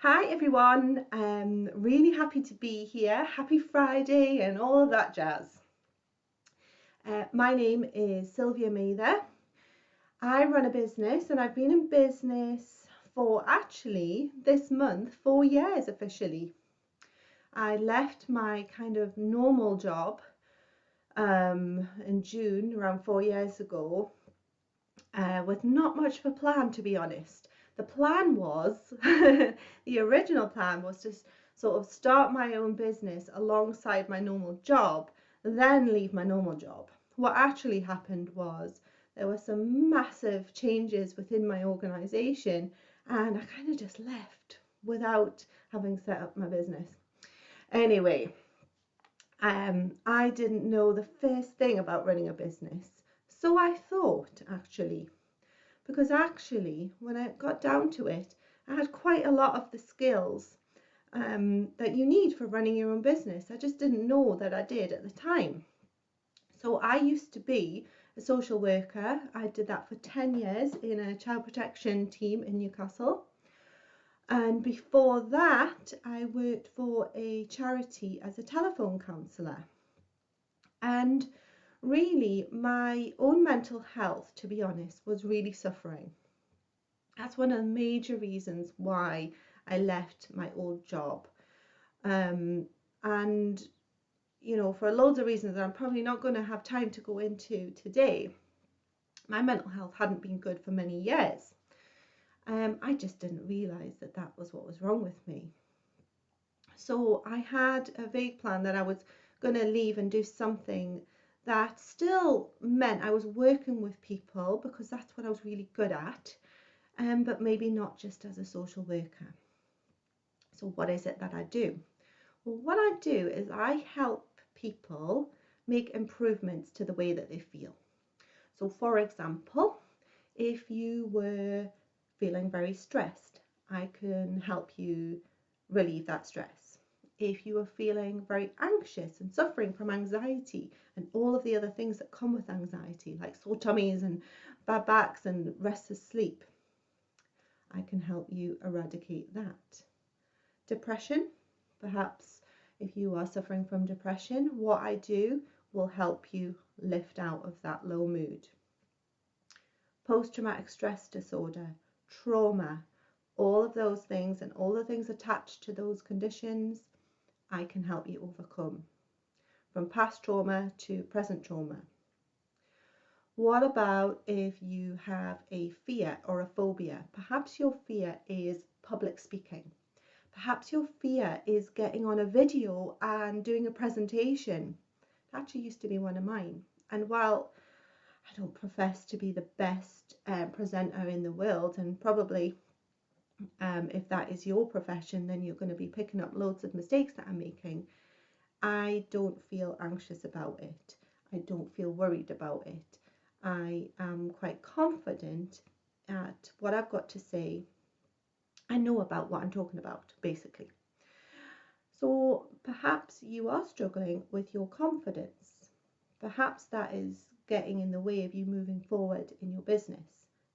Hi everyone, really happy to be here. Happy Friday and all of that jazz. My name is Silvia Mather. I run a business and I've been in business for actually this month 4 years officially. I left my kind of normal job in June around 4 years ago with not much of a plan, to be honest. The plan was, the original plan was to sort of start my own business alongside my normal job, then leave my normal job. What actually happened was there were some massive changes within my organization, and I kind of just left without having set up my business. Anyway, I didn't know the first thing about running a business. So I thought, because when I got down to it, I had quite a lot of the skills that you need for running your own business. I just didn't know that I did at the time. So I used to be a social worker. I did that for 10 years in a child protection team in Newcastle. And before that, I worked for a charity as a telephone counsellor. And really, my own mental health, to be honest, was really suffering. That's one of the major reasons why I left my old job. And, for loads of reasons that I'm probably not going to have time to go into today, my mental health hadn't been good for many years. I just didn't realise that that was what was wrong with me. So I had a vague plan that I was going to leave and do something that still meant I was working with people, because that's what I was really good at, but maybe not just as a social worker. So what is it that I do? Well, what I do is I help people make improvements to the way that they feel. So for example, if you were feeling very stressed, I can help you relieve that stress. If you are feeling very anxious and suffering from anxiety and all of the other things that come with anxiety, like sore tummies and bad backs and restless sleep, I can help you eradicate that. Depression, perhaps if you are suffering from depression, what I do will help you lift out of that low mood. Post-traumatic stress disorder, trauma, all of those things and all the things attached to those conditions, I can help you overcome, from past trauma to present trauma. What about if you have a fear or a phobia? Perhaps your fear is public speaking. Perhaps your fear is getting on a video and doing a presentation. It actually used to be one of mine. And while I don't profess to be the best presenter in the world, and probably if that is your profession, then you're going to be picking up loads of mistakes that I'm making, I don't feel anxious about it. I don't feel worried about it. I am quite confident at what I've got to say. I know about what I'm talking about, basically. So perhaps you are struggling with your confidence. Perhaps that is getting in the way of you moving forward in your business.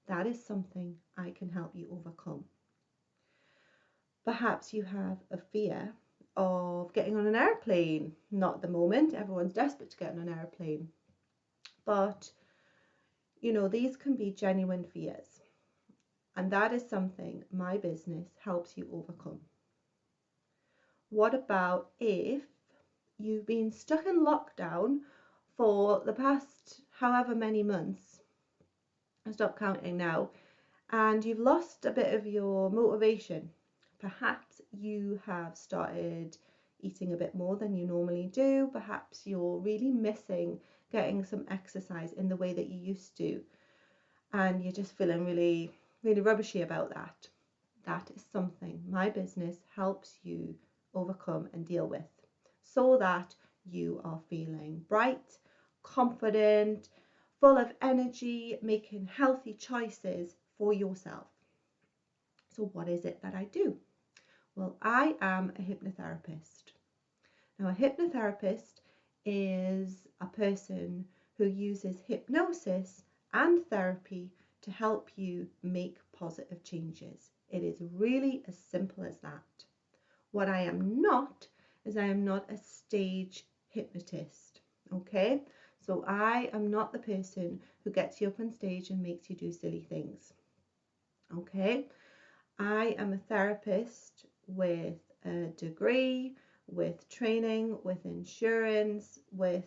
That is something I can help you overcome. Perhaps you have a fear of getting on an airplane. Not at the moment, everyone's desperate to get on an airplane. But, these can be genuine fears. And that is something my business helps you overcome. What about if you've been stuck in lockdown for the past however many months? I'll stop counting now. And you've lost a bit of your motivation. Perhaps you have started eating a bit more than you normally do. Perhaps you're really missing getting some exercise in the way that you used to. And you're just feeling really, really rubbishy about that. That is something my business helps you overcome and deal with, so that you are feeling bright, confident, full of energy, making healthy choices for yourself. So what is it that I do? Well, I am a hypnotherapist. Now, a hypnotherapist is a person who uses hypnosis and therapy to help you make positive changes It is really as simple as that. What I am not is I am not a stage hypnotist. Okay? So I am not the person who gets you up on stage and makes you do silly things. Okay? I am a therapist with a degree, with training, with insurance, with,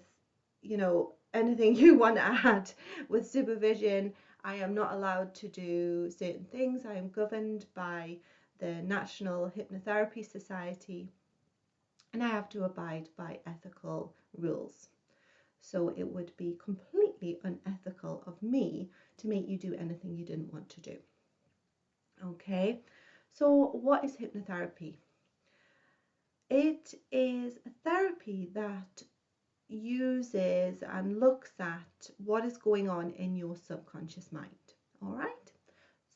anything you want to add, with supervision. I am not allowed to do certain things. I am governed by the National Hypnotherapy Society, and I have to abide by ethical rules. So it would be completely unethical of me to make you do anything you didn't want to do. Okay, so what is hypnotherapy? It is a therapy that uses and looks at what is going on in your subconscious mind. All right,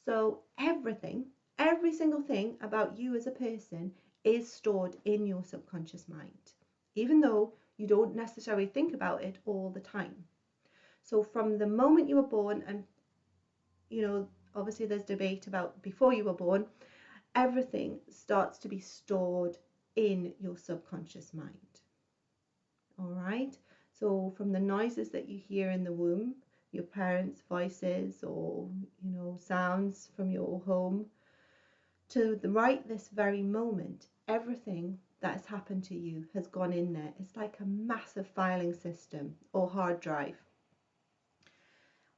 so every single thing about you as a person is stored in your subconscious mind, even though you don't necessarily think about it all the time. So from the moment you were born, and obviously there's debate about before you were born, everything starts to be stored in your subconscious mind. All right, so from the noises that you hear in the womb, your parents' voices, or sounds from your home, to the right this very moment, everything that has happened to you has gone in there. It's like a massive filing system or hard drive.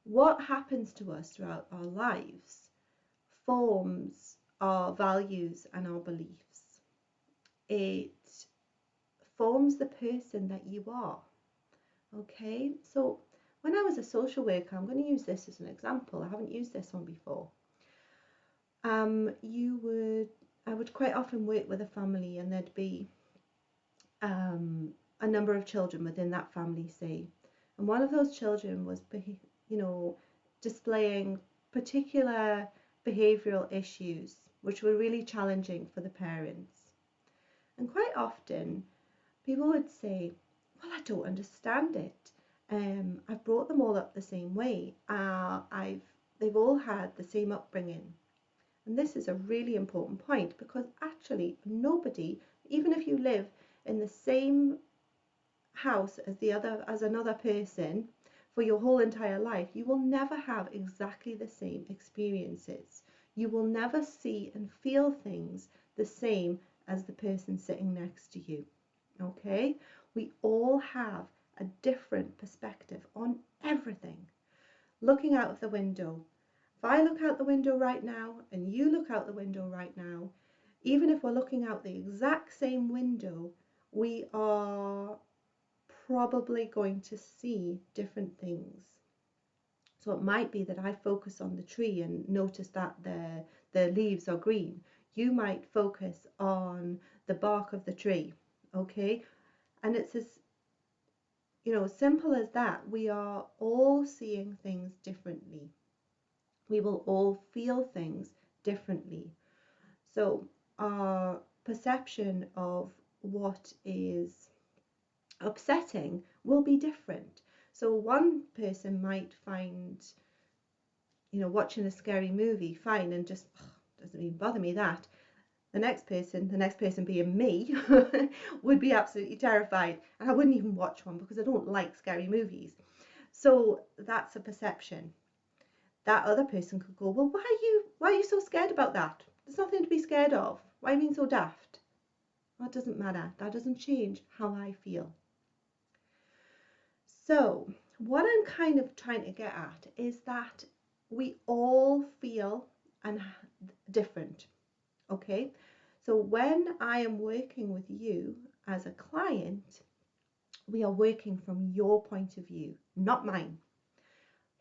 What happens to us throughout our lives forms our values and our beliefs. It forms the person that you are. Okay, so when I was a social worker, I'm going to use this as an example. I haven't used this one before. I would quite often work with a family, and there'd be a number of children within that family, say, and one of those children was, displaying particular behavioural issues which were really challenging for the parents. And quite often, people would say, "Well, I don't understand it. I've brought them all up the same way. They've all had the same upbringing." And this is a really important point, because actually nobody, even if you live in the same house as another person for your whole entire life, you will never have exactly the same experiences. You will never see and feel things the same as the person sitting next to you. Okay? We all have a different perspective on everything. Looking out of the window. If I look out the window right now and you look out the window right now, even if we're looking out the exact same window, we are probably going to see different things. So it might be that I focus on the tree and notice that the leaves are green. You might focus on the bark of the tree, okay? And it's as simple as that. We are all seeing things differently. We will all feel things differently. So our perception of what is upsetting will be different. So one person might find, watching a scary movie fine and just doesn't even bother me that. The next person being me, would be absolutely terrified, and I wouldn't even watch one because I don't like scary movies. So that's a perception. That other person could go, "Well, why are you so scared about that? There's nothing to be scared of. Why are you being so daft?" That doesn't matter. That doesn't change how I feel. So what I'm kind of trying to get at is that we all feel different. Okay, so when I am working with you as a client, we are working from your point of view, not mine.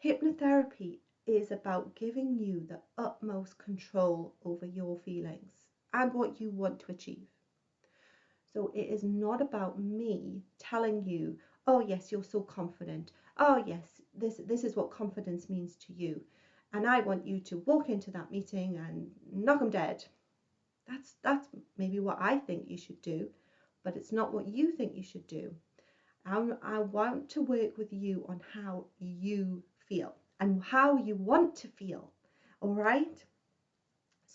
Hypnotherapy is about giving you the utmost control over your feelings and what you want to achieve. So it is not about me telling you, "Oh yes, you're so confident. Oh yes, this is what confidence means to you. And I want you to walk into that meeting and knock them dead." That's maybe what I think you should do, but it's not what you think you should do. I want to work with you on how you feel and how you want to feel. All right?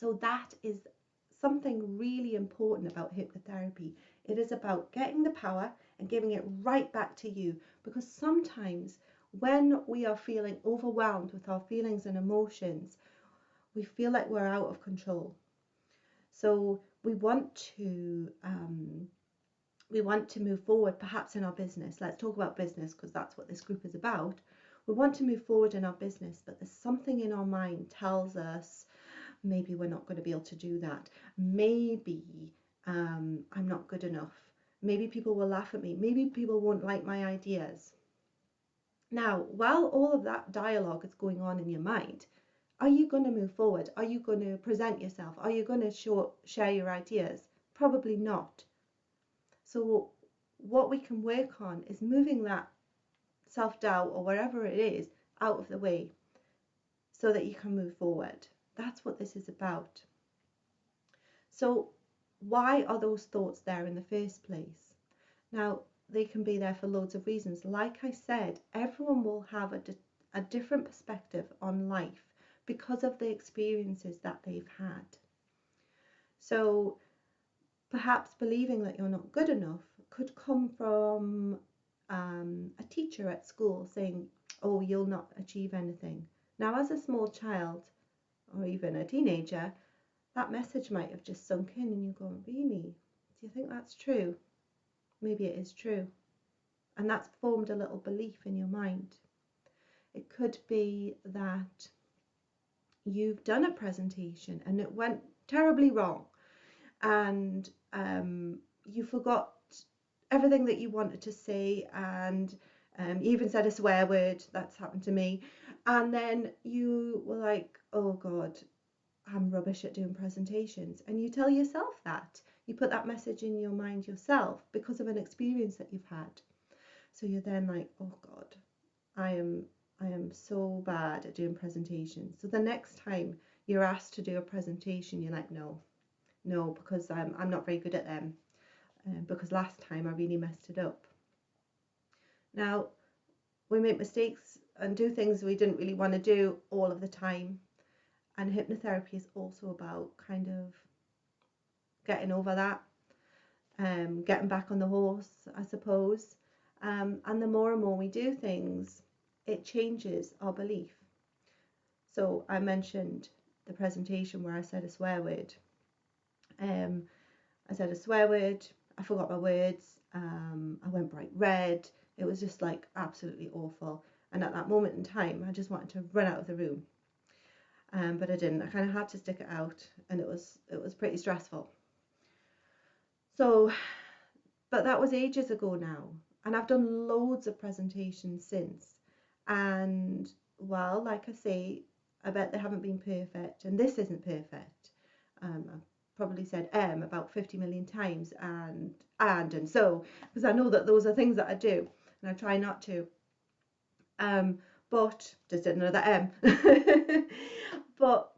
So that is something really important about hypnotherapy. It is about getting the power and giving it right back to you, because sometimes when we are feeling overwhelmed with our feelings and emotions, we feel like we're out of control. So we want to move forward, perhaps in our business. Let's talk about business because that's what this group is about. We want to move forward in our business, but there's something in our mind tells us maybe we're not going to be able to do that. Maybe I'm not good enough. Maybe people will laugh at me. Maybe people won't like my ideas. Now, while all of that dialogue is going on in your mind, are you going to move forward? Are you going to present yourself? Are you going to share your ideas? Probably not. So what we can work on is moving that self-doubt or whatever it is out of the way so that you can move forward. That's what this is about. So why are those thoughts there in the first place? Now, they can be there for loads of reasons. Like I said, everyone will have a different perspective on life because of the experiences that they've had. So perhaps believing that you're not good enough could come from a teacher at school saying, oh, you'll not achieve anything. Now, as a small child or even a teenager, that message might have just sunk in and you go, really? Do you think that's true? Maybe it is true. And that's formed a little belief in your mind. It could be that you've done a presentation and it went terribly wrong, and you forgot everything that you wanted to say, and you even said a swear word. That's happened to me. And then you were like, oh God, I'm rubbish at doing presentations. And you tell yourself that. You put that message in your mind yourself because of an experience that you've had. So you're then like, oh God, I am so bad at doing presentations. So the next time you're asked to do a presentation, you're like, no, because I'm not very good at them. Because last time I really messed it up. Now, we make mistakes and do things we didn't really want to do all of the time. And hypnotherapy is also about kind of getting over that, getting back on the horse, I suppose. And the more and more we do things, it changes our belief. So I mentioned the presentation where I said a swear word. I said a swear word, I forgot my words, I went bright red. It was just like absolutely awful. And at that moment in time, I just wanted to run out of the room. But I didn't. I kind of had to stick it out, and it was pretty stressful. So, but that was ages ago now, and I've done loads of presentations since. And well, like I say, I bet they haven't been perfect, and this isn't perfect. I've probably said about 50 million times, and so, because I know that those are things that I do, and I try not to. But just did another M. But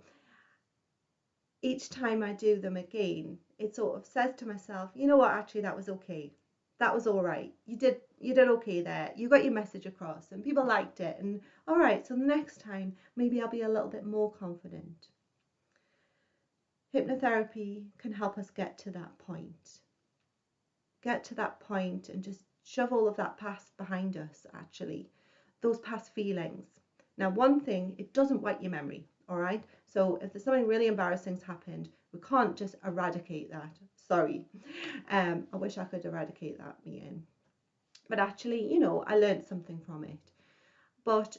each time I do them again, it sort of says to myself, you know what, actually that was okay. That was all right. You did okay there. You got your message across and people liked it. And all right, so the next time maybe I'll be a little bit more confident. Hypnotherapy can help us get to that point. Get to that point and just shove all of that past behind us, actually. Those past feelings. Now, one thing, it doesn't wipe your memory, all right? So if there's something really embarrassing's happened, we can't just eradicate that. Sorry. I wish I could eradicate that, Ian. But actually, you know, I learned something from it. But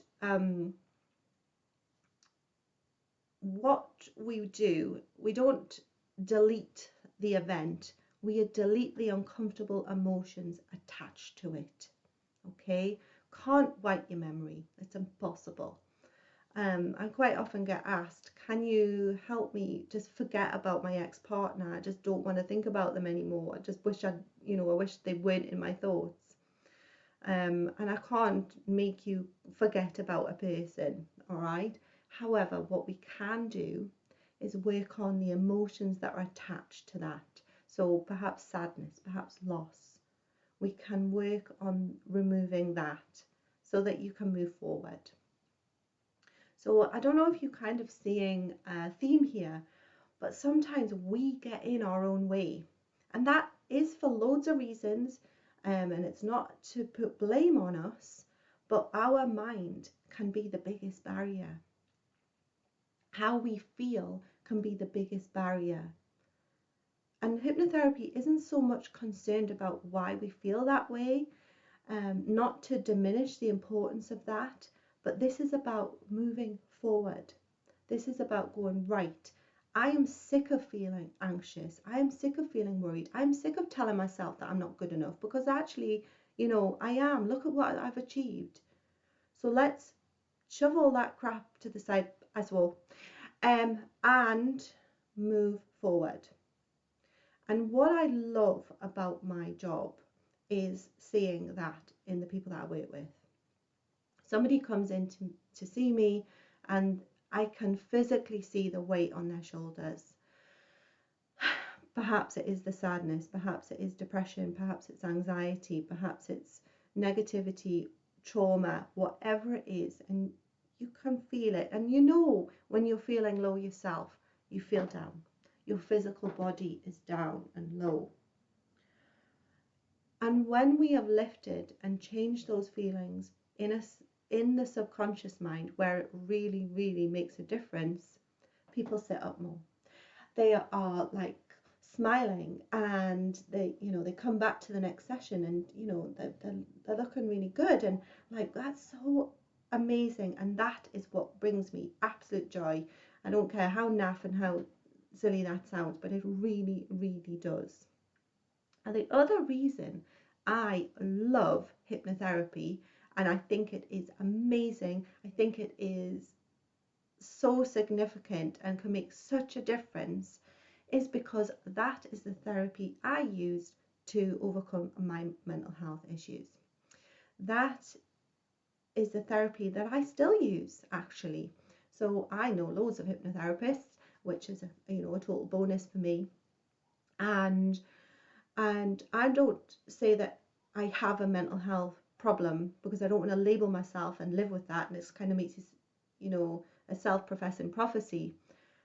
what we do, we don't delete the event. We delete the uncomfortable emotions attached to it. Okay? Can't wipe your memory. It's impossible. I quite often get asked, can you help me just forget about my ex-partner? I just don't want to think about them anymore. I just wish I wish they weren't in my thoughts. And I can't make you forget about a person, all right? However, what we can do is work on the emotions that are attached to that. So perhaps sadness, perhaps loss. We can work on removing that so that you can move forward. So I don't know if you're kind of seeing a theme here, but sometimes we get in our own way, and that is for loads of reasons. And it's not to put blame on us, but our mind can be the biggest barrier. How we feel can be the biggest barrier. And hypnotherapy isn't so much concerned about why we feel that way, not to diminish the importance of that, but this is about moving forward. This is about going, right, I am sick of feeling anxious. I am sick of feeling worried. I'm sick of telling myself that I'm not good enough, because actually, I am. Look at what I've achieved. So let's shove all that crap to the side as well, and move forward. And what I love about my job is seeing that in the people that I work with. Somebody comes in to see me, and I can physically see the weight on their shoulders. Perhaps it is the sadness, perhaps it is depression, perhaps it's anxiety, perhaps it's negativity, trauma, whatever it is, and you can feel it. And when you're feeling low yourself, you feel down. Your physical body is down and low. And when we have lifted and changed those feelings in the subconscious mind, where it really, really makes a difference, people sit up more. They are like smiling, and they come back to the next session, and they're looking really good, and like, that's so amazing. And that is what brings me absolute joy. I don't care how naff and how silly that sounds, but it really, really does. And the other reason I love hypnotherapy, and I think it is amazing, I think it is so significant and can make such a difference, is because that is the therapy I used to overcome my mental health issues. That is the therapy that I still use, actually. So I know loads of hypnotherapists, which is a total bonus for me. And I don't say that I have a mental health problem, because I don't want to label myself and live with that, and it kind of makes a self-professing prophecy.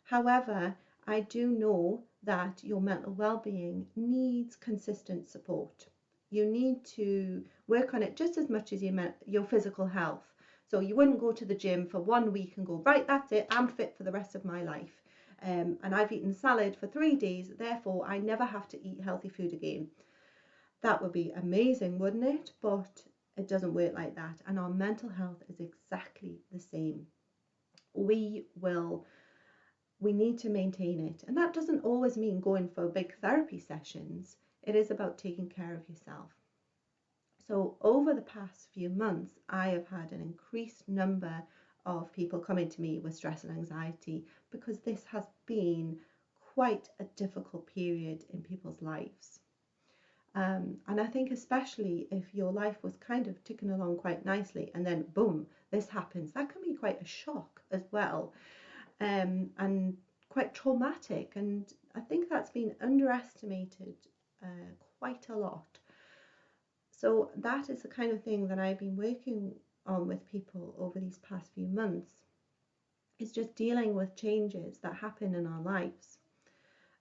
However, I do know that your mental well-being needs consistent support. You need to work on it just as much as your physical health. So you wouldn't go to the gym for 1 week and go, right, that's it, I'm fit for the rest of my life. And I've eaten salad for 3 days, therefore I never have to eat healthy food again. That would be amazing, wouldn't it? But it doesn't work like that. And our mental health is exactly the same. We need to maintain it. And that doesn't always mean going for big therapy sessions. It is about taking care of yourself. So over the past few months, I have had an increased number of people coming to me with stress and anxiety, because this has been quite a difficult period in people's lives. And I think especially if your life was kind of ticking along quite nicely, and then boom, this happens, that can be quite a shock as well, and quite traumatic. And I think that's been underestimated quite a lot. So that is the kind of thing that I've been working on with people over these past few months. It's just dealing with changes that happen in our lives,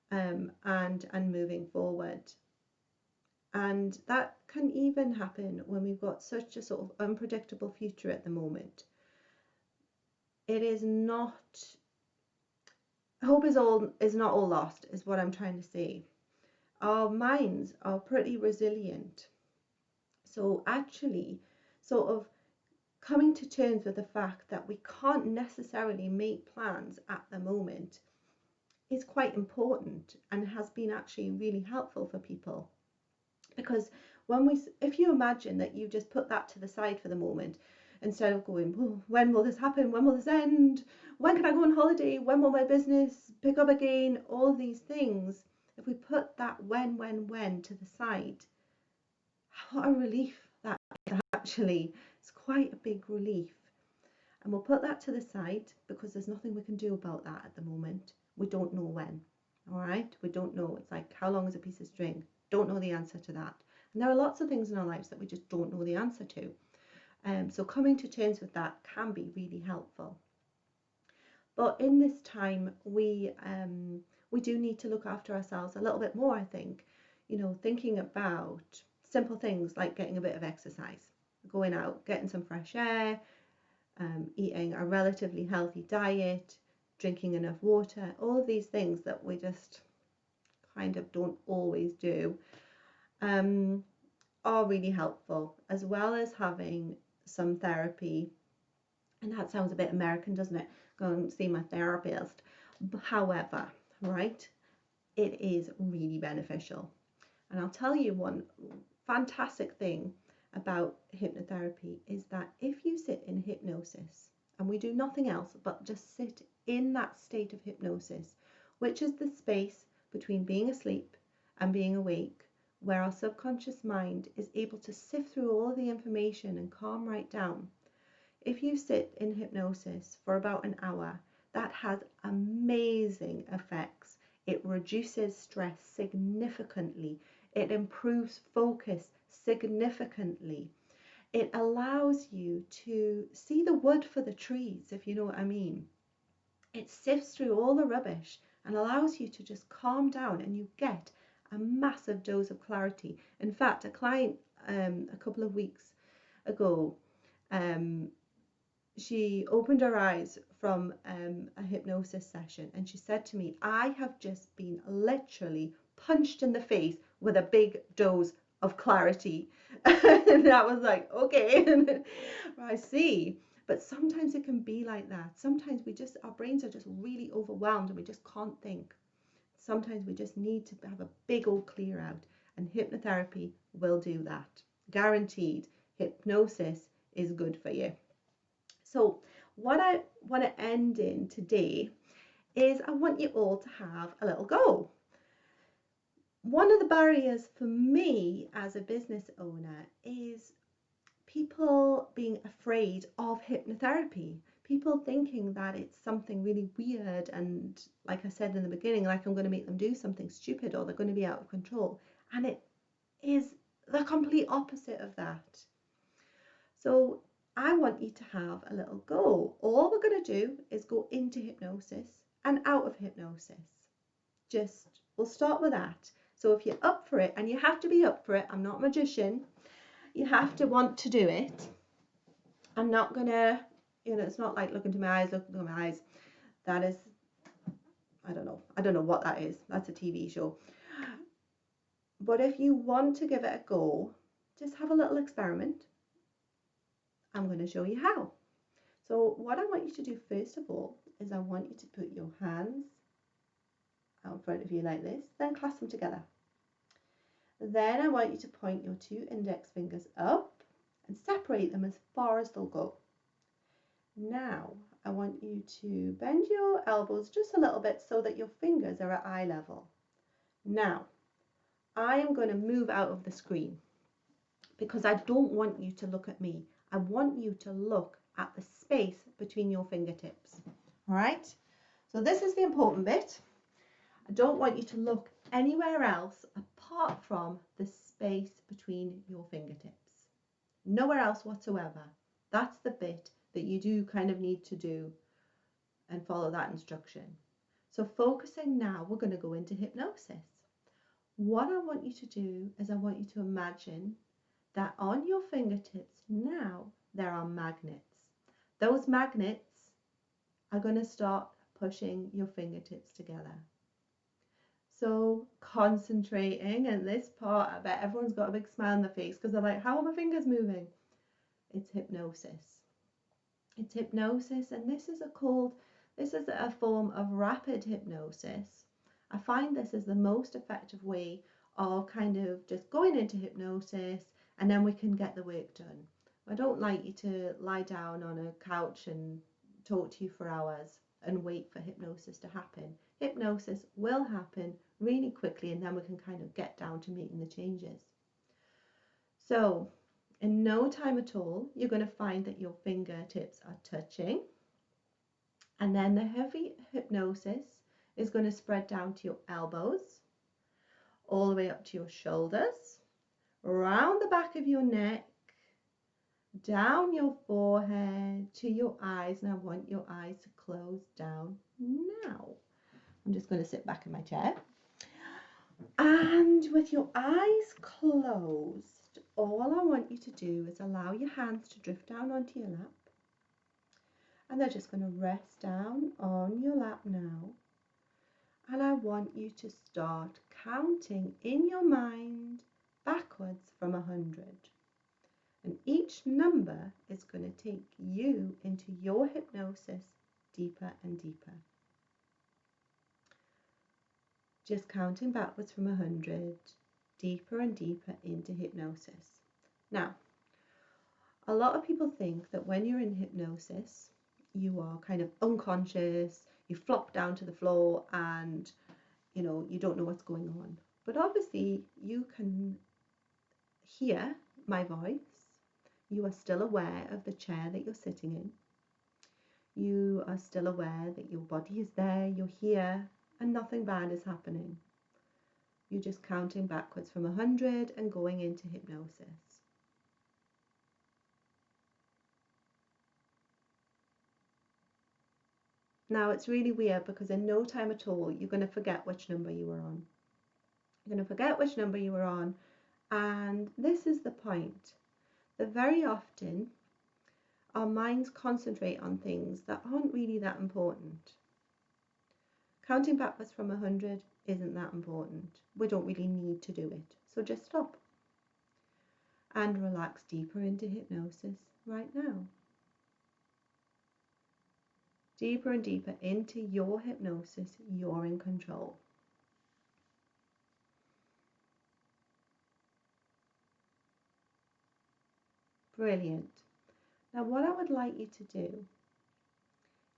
and moving forward. And that can even happen when we've got such a sort of unpredictable future at the moment. It is not, hope is not all lost, is what I'm trying to say. Our minds are pretty resilient. So actually, sort of coming to terms with the fact that we can't necessarily make plans at the moment is quite important, and has been actually really helpful for people. Because if you imagine that you just put that to the side for the moment, instead of going, oh, when will this happen? When will this end? When can I go on holiday? When will my business pick up again? All of these things. If we put that when to the side, what a relief that is actually. It's quite a big relief. And we'll put that to the side, because there's nothing we can do about that at the moment. We don't know when. All right? We don't know. It's like, how long is a piece of string? Don't know the answer to that. And there are lots of things in our lives that we just don't know the answer to. So coming to terms with that can be really helpful. But in this time, we we do need to look after ourselves a little bit more, I think. Thinking about simple things like getting a bit of exercise, going out, getting some fresh air, eating a relatively healthy diet, drinking enough water, all of these things that we just kind of don't always do, are really helpful, as well as having some therapy. And that sounds a bit American, doesn't it? Go and see my therapist. However, right, it is really beneficial. And I'll tell you one fantastic thing about hypnotherapy is that if you sit in hypnosis and we do nothing else but just sit in that state of hypnosis, which is the space between being asleep and being awake, where our subconscious mind is able to sift through all the information and calm right down. If you sit in hypnosis for about an hour, that has amazing effects. It reduces stress significantly. It improves focus significantly. It allows you to see the wood for the trees, if you know what I mean. It sifts through all the rubbish and allows you to just calm down, and you get a massive dose of clarity. In fact, a client a couple of weeks ago, she opened her eyes from a hypnosis session, and she said to me, I have just been literally punched in the face with a big dose of clarity. And I was like, okay, I see. But sometimes it can be like that. Sometimes our brains are just really overwhelmed and we just can't think. Sometimes we just need to have a big old clear out, and hypnotherapy will do that. Guaranteed. Hypnosis is good for you. So what I want to end in today is I want you all to have a little go. One of the barriers for me as a business owner is people being afraid of hypnotherapy. People thinking that it's something really weird and, like I said in the beginning, like I'm going to make them do something stupid or they're going to be out of control. And it is the complete opposite of that. So I want you to have a little go. All we're going to do is go into hypnosis and out of hypnosis. We'll start with that. So if you're up for it, and you have to be up for it, I'm not a magician, you have to want to do it. I'm not going to, it's not like look into my eyes, That is, I don't know what that is. That's a TV show. But if you want to give it a go, just have a little experiment. I'm going to show you how. So what I want you to do first of all is I want you to put your hands out in front of you like this, then clasp them together. Then I want you to point your 2 index fingers up and separate them as far as they'll go. Now I want you to bend your elbows just a little bit so that your fingers are at eye level. Now I am going to move out of the screen because I don't want you to look at me. I want you to look at the space between your fingertips. All right? So this is the important bit. I don't want you to look anywhere else apart from the space between your fingertips. Nowhere else whatsoever. That's the bit that you do kind of need to do and follow that instruction. So focusing now, we're going to go into hypnosis. What I want you to do is I want you to imagine that on your fingertips now there are magnets. Those magnets are going to start pushing your fingertips together. So concentrating, and this part, I bet everyone's got a big smile on their face because they're like, how are my fingers moving? It's hypnosis. It's hypnosis, and this is a form of rapid hypnosis. I find this is the most effective way of kind of just going into hypnosis, and then we can get the work done. I don't like you to lie down on a couch and talk to you for hours and wait for hypnosis to happen. Hypnosis will happen really quickly, and then we can kind of get down to making the changes. So in no time at all, you're going to find that your fingertips are touching, and then the heavy hypnosis is going to spread down to your elbows, all the way up to your shoulders, around the back of your neck, down your forehead to your eyes, and I want your eyes to close down now. I'm just going to sit back in my chair. And with your eyes closed, all I want you to do is allow your hands to drift down onto your lap. And they're just going to rest down on your lap now. And I want you to start counting in your mind backwards from 100. And each number is going to take you into your hypnosis deeper and deeper. Just counting backwards from 100, deeper and deeper into hypnosis. Now, a lot of people think that when you're in hypnosis, you are kind of unconscious, you flop down to the floor and, you don't know what's going on. But obviously, you can hear my voice. You are still aware of the chair that you're sitting in. You are still aware that your body is there, you're here, and nothing bad is happening. You're just counting backwards from 100 and going into hypnosis. Now it's really weird because in no time at all you're going to forget which number you were on. You're going to forget which number you were on, and this is the point. That very often our minds concentrate on things that aren't really that important. Counting backwards from 100 isn't that important. We don't really need to do it. So just stop and relax deeper into hypnosis right now. Deeper and deeper into your hypnosis. You're in control. Brilliant. Now what I would like you to do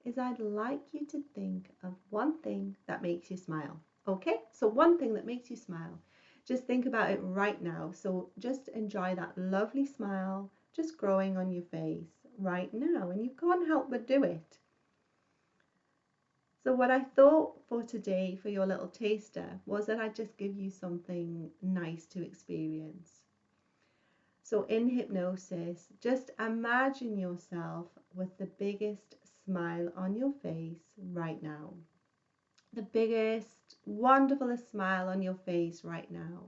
is I'd like you to think of one thing that makes you smile. Okay, so one thing that makes you smile. Just think about it right now. So just enjoy that lovely smile just growing on your face right now, and you can't help but do it. So what I thought for today, for your little taster, was that I'd just give you something nice to experience. So in hypnosis, just imagine yourself with the biggest smile on your face right now. The biggest, wonderfulest smile on your face right now.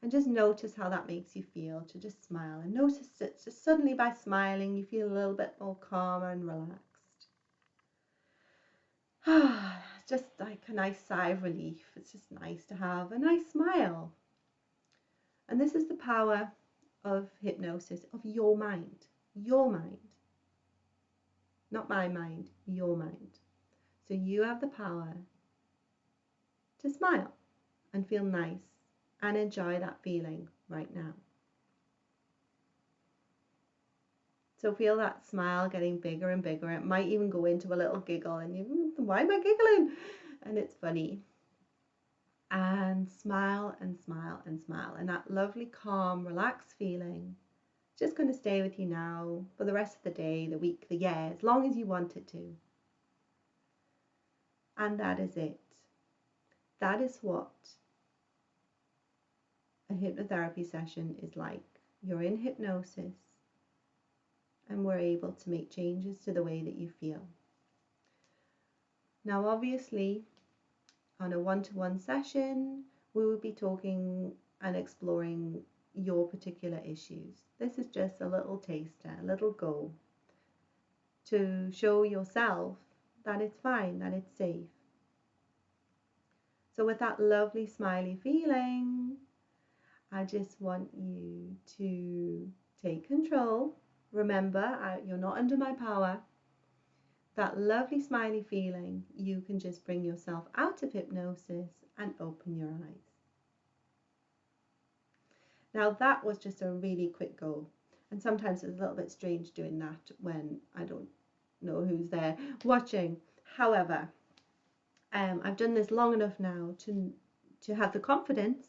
And just notice how that makes you feel to just smile. And notice that just suddenly by smiling, you feel a little bit more calmer and relaxed. Just like a nice sigh of relief. It's just nice to have a nice smile. And this is the power of hypnosis, of your mind. Your mind. Not my mind, your mind. So you have the power to smile and feel nice and enjoy that feeling right now. So feel that smile getting bigger and bigger. It might even go into a little giggle and you, why am I giggling? And it's funny. And smile and smile and smile. And that lovely, calm, relaxed feeling just going to stay with you now for the rest of the day, the week, the year, as long as you want it to. And that is it. That is what a hypnotherapy session is like. You're in hypnosis and we're able to make changes to the way that you feel. Now obviously on a one-to-one session we will be talking and exploring your particular issues. This is just a little taster, a little go to show yourself that it's fine, that it's safe. So with that lovely smiley feeling, I just want you to take control. Remember, you're not under my power. That lovely smiley feeling, you can just bring yourself out of hypnosis and open your eyes. Now that was just a really quick go. And sometimes it's a little bit strange doing that when I don't know who's there watching. However, I've done this long enough now to have the confidence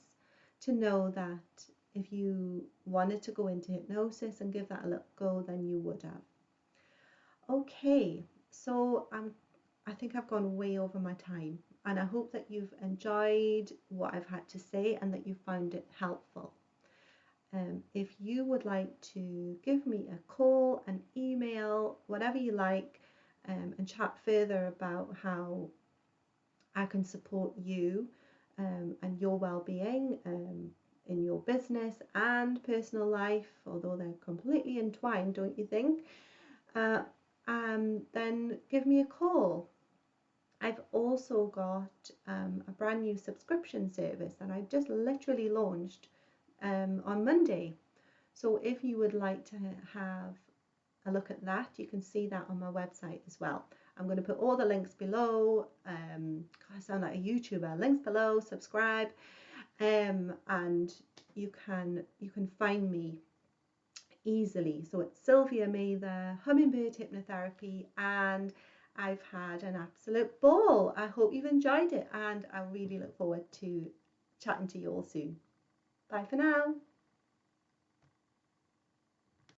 to know that if you wanted to go into hypnosis and give that a little go, then you would have. Okay, so I think I've gone way over my time, and I hope that you've enjoyed what I've had to say and that you found it helpful. If you would like to give me a call, an email, whatever you like, and chat further about how I can support you and your well-being in your business and personal life, although they're completely entwined, don't you think? Then give me a call. I've also got a brand new subscription service that I've just literally launched on Monday. So if you would like to have a look at that, you can see that on my website as well. I'm going to put all the links below. I sound like a YouTuber. Links below, subscribe, and you can find me easily. So it's Silvia Mather, Hummingbird Hypnotherapy, and I've had an absolute ball. I hope you've enjoyed it, and I really look forward to chatting to you all soon. Bye for now.